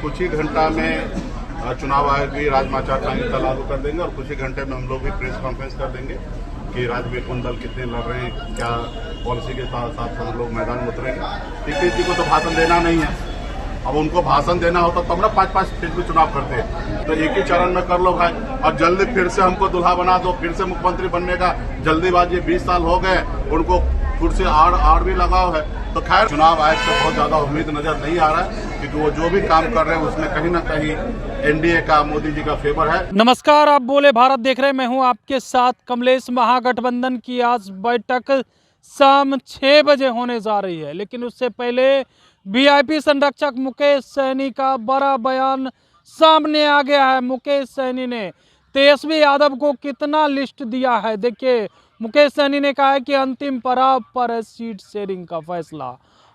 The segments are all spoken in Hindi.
कुछ ही घंटा में चुनाव आयोग भी राजमाचार संहिता लागू कर देंगे और कुछ ही घंटे में हम लोग भी प्रेस कॉन्फ्रेंस कर देंगे कि राज्य में कौन दल कितने लड़ रहे हैं, क्या पॉलिसी के साथ साथ हम लोग मैदान में उतरेंगे। टीके जी को तो भाषण देना नहीं है, अब उनको भाषण देना होता तब ना 5-5 फेज में चुनाव करते, तो एक ही चरण में कर लो भाई। और जल्दी फिर से हमको दुल्हा बना दो, फिर से मुख्यमंत्री बनने का जल्दीबाजी, 20 साल हो गए, उनको कुर्सी आड़ भी लगाव है। तो खैर चुनाव आयोग से बहुत ज्यादा उम्मीद नजर नहीं आ रहा है, क्योंकि वो जो भी काम कर रहे हैं उसमें कहीं ना कहीं एनडीए का, मोदी जी का फेवर है। नमस्कार, आप बोले भारत देख रहे हैं, मैं हूं आपके साथ कमलेश। महागठबंधन की आज बैठक शाम 6 बजे होने जा रही है, लेकिन उससे पहले वीआईपी संरक्षक मुकेश सहनी का बड़ा बयान सामने आ गया है। मुकेश सहनी ने तेजस्वी यादव को कितना लिस्ट दिया है, देखिए। मुकेश सहनी ने कहा है कि अंतिम पड़ाव पर है सीट शेयरिंग का फैसला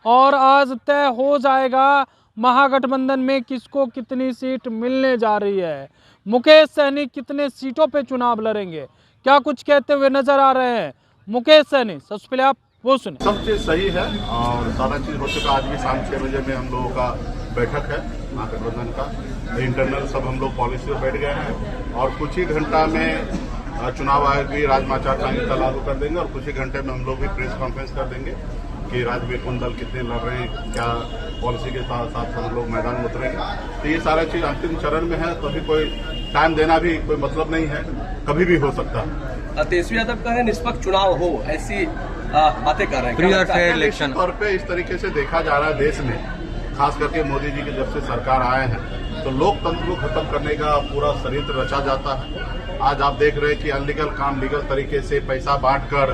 और आज तय हो जाएगा महागठबंधन में किसको कितनी सीट मिलने जा रही है। मुकेश सहनी कितने सीटों पे चुनाव लड़ेंगे, क्या कुछ कहते हुए नजर आ रहे हैं मुकेश सहनी। सबसे पहले आप वो सुने। सब चीज सही है और सारा चीज हो चुका। आज भी शाम 6 बजे में हम लोगों का बैठक है महागठबंधन का, इंटरनल सब हम लोग पॉलिसी पर बैठ गए हैं और कुछ ही घंटा में चुनाव आयोग भी राजमाचार संहिता लागू कर देंगे और कुछ ही घंटे में हम लोग भी प्रेस कॉन्फ्रेंस कर देंगे कि राज्य में कौन दल कितने लड़ रहे हैं, क्या पॉलिसी के साथ साथ हम लोग मैदान में उतरेंगे। तो ये सारा चीज अंतिम चरण में है, तो अभी कोई टाइम देना भी कोई मतलब नहीं है, कभी भी हो सकता है। तेजस्वी यादव कह रहे हैं निष्पक्ष चुनाव हो, ऐसी बातें कर रहे हैं। इलेक्शन तौर पे इस तरीके से देखा जा रहा है देश में, खास करके मोदी जी की जब से सरकार आए हैं तो लोकतंत्र को खत्म करने का पूरा षड्यंत्र रचा जाता है। आज आप देख रहे हैं कि अनलीगल काम लीगल तरीके से पैसा बांटकर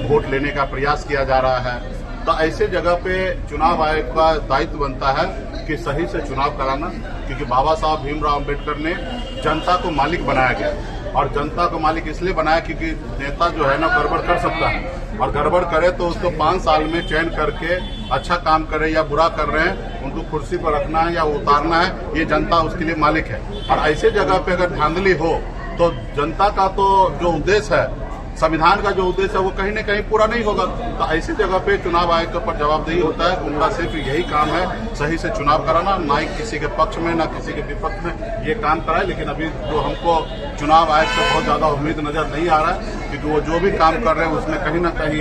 वोट लेने का प्रयास किया जा रहा है। तो ऐसे जगह पे चुनाव आयोग का दायित्व बनता है कि सही से चुनाव कराना, क्योंकि बाबा साहब भीमराव अम्बेडकर ने जनता को मालिक बनाया गया और जनता को मालिक इसलिए बनाया क्योंकि नेता जो है ना गड़बड़ कर सकता है और गड़बड़ करे तो उसको 5 साल में चयन करके अच्छा काम करे या बुरा कर रहे हैं उनको कुर्सी पर रखना है या उतारना है, ये जनता उसके लिए मालिक है। और ऐसे जगह पे अगर धांधली हो तो जनता का तो जो उद्देश्य है, संविधान का जो उद्देश्य है, वो कहीं न कहीं पूरा नहीं होगा। तो ऐसी जगह पे चुनाव आयोग के ऊपर जवाबदेही होता है। उनका सिर्फ यही काम है सही से चुनाव कराना, ना ही किसी के पक्ष में ना किसी के विपक्ष में ये काम कराए। लेकिन अभी जो हमको चुनाव आयोग से बहुत ज्यादा उम्मीद नजर नहीं आ रहा है, क्योंकि वो जो भी काम कर रहे हैं उसमें कहीं ना कहीं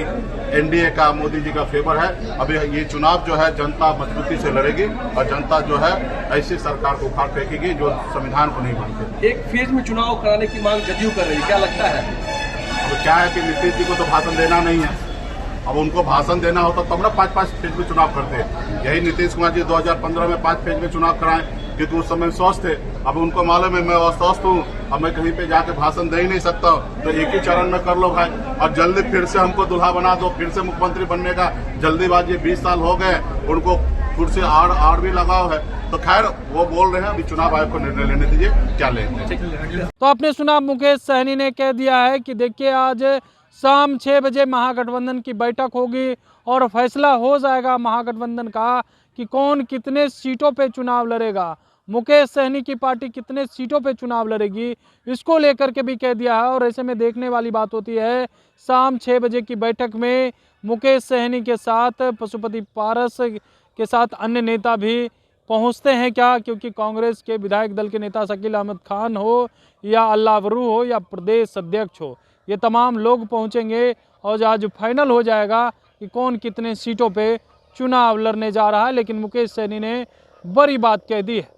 एनडीए का, मोदी जी का फेवर है। अभी ये चुनाव जो है जनता मजबूती से लड़ेगी और जनता जो है ऐसी सरकार को उखाड़ फेंकेगी जो संविधान को नहीं मानते। एक फेज में चुनाव कराने की मांग जदयू कर रही है, क्या लगता है? अब क्या है कि नीतीश जी को तो भाषण देना नहीं है, अब उनको भाषण देना होता तब ना 5-5 फेज में चुनाव करते। यही नीतीश कुमार जी 2015 में 5 फेज में चुनाव कराएं, क्योंकि उस समय स्वस्थ थे। अब उनको मालूम है मैं अस्वस्थ हूँ, अब मैं कहीं पे जाके भाषण दे ही नहीं सकता, तो एक ही चरण में कर लो भाई। और जल्दी फिर से हमको दुल्हा बना दो, फिर से मुख्यमंत्री बनने का जल्दीबाजी, 20 साल हो गए, उनको कुर्सी आड़ भी लगाव है। तो खैर वो बोल रहे हैं, अभी चुनाव आयोग को निर्णय लेने दीजिए क्या लेंगे। तो आपने सुना, मुकेश सहनी ने कह दिया है कि देखिए आज शाम 6 बजे महागठबंधन की बैठक होगी और फैसला हो जाएगा महागठबंधन का कि कौन कितने सीटों पे चुनाव लड़ेगा, मुकेश सहनी की पार्टी कितने सीटों पे चुनाव लड़ेगी, इसको लेकर के भी कह दिया है। और ऐसे में देखने वाली बात होती है, शाम 6 बजे की बैठक में मुकेश सहनी के साथ पशुपति पारस के साथ अन्य नेता भी पहुंचते हैं क्या, क्योंकि कांग्रेस के विधायक दल के नेता शकील अहमद खान हो या अल्लावरू हो या प्रदेश अध्यक्ष हो, ये तमाम लोग पहुंचेंगे और आज फाइनल हो जाएगा कि कौन कितने सीटों पे चुनाव लड़ने जा रहा है। लेकिन मुकेश सहनी ने बड़ी बात कह दी है।